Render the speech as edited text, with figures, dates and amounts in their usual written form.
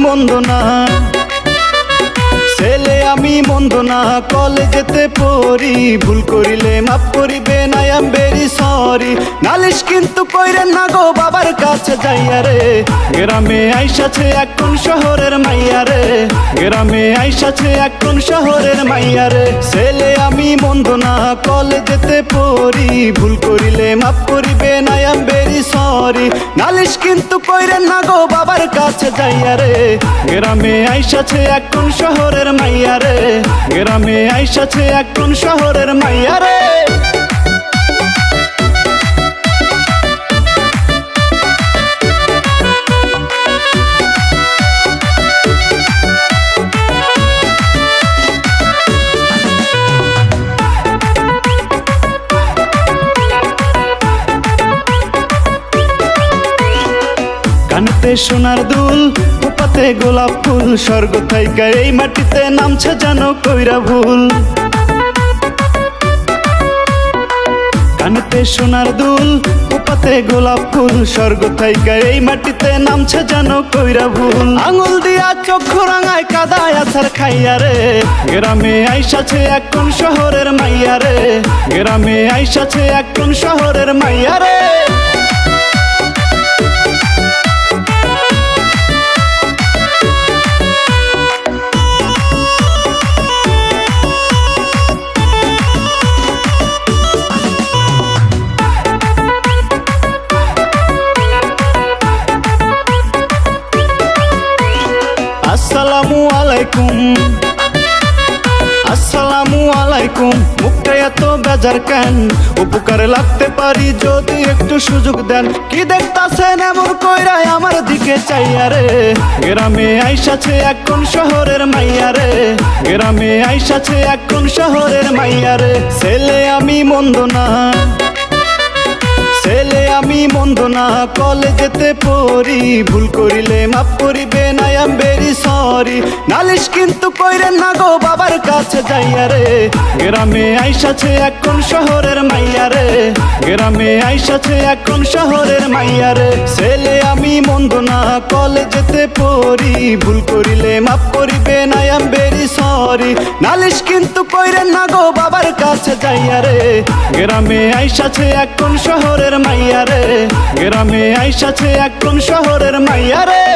মন্দ না, ছেলে আমি মন্দ না, কলেজেতে পড়ি, ভুল করিলে মাফ করিবেন, আই এম ভেরি সরি। নালিশ কিন্তু কইরেন না গো বাবার কাছে যাইয়া রে, গ্রামে আইসাছে এখন শহরের মাইয়া রে, গ্রামে আইসাছে এখন শহরের মাইয়া রে। ছেলে আমি মন্দ না, কলেজেতে পড়ি, ভুল করিলে মাফ করিবেন, আই এম ভেরি সরি। নালিশ কিন্তু কইরেন না গো বাবার কাছে যাইয়া রে, গ্রামে আইসাছে এখন শহরের মাইয়া রে, গ্রামে আইসাছে এখন শহরের মাইয়া রে। কানতে সোনার দুল, খোপাতে গোলাপ ফুল, স্বর্গ থাইকা এই মাটিতে নামছে যেন কইরা ভুল। কানতে সোনার দুল, খোপাতে গোলাপ ফুল, স্বর্গ থাইকা এই মাটিতে নামছে যেন কইরা ভুল। আঙুল দিয়া চক্ষু রাঙায় কাদায় আছার খাইয়া রে, গ্রামে আইসাছে এখন শহরের মাইয়া রে, গ্রামে আইসাছে এখন শহরের মাইয়া রে। আসসালামু আলাইকুম, আসসালামু আলাইকুম। মুখটা এত বেজার কেন, উপকারে লাগতে পারি যদি একটু সুযোগ দেন। কি দেখতাছেন এমন কইরা আমার দিকে চাইয়া রে, গ্রামে আইসাছে এখন শহরের মাইয়া রে, গ্রামে আইসাছে এখন শহরের মাইয়া রে। ছেলে আমি মন্দ না, ছেলে আমি মন্দ না, কলেজেতে পড়ি, ভুল করিলে মাফ করিবেন, আই এম ভেরি সরি। নালিশ কিন্তু কইরেন না গো বাবার কাছে যাইয়া রে, গ্রামে আইসাছে এখন শহরের মাইয়া রে, গ্রামে আইসাছে এখন শহরের মাইয়া রে। ছেলে আমি মন্দ না, কলেজেতে পড়ি, ভুল করিলে মাফ করিবেন, আই এম ভেরি সরি। নালিশ কিন্তু কইরেন না গো বাবার কাছে যাইয়া রে, গ্রামে আইসাছে এখন শহরের মাইয়া রে, গ্রামে আইসাছে এখন শহরের মাইয়া রে।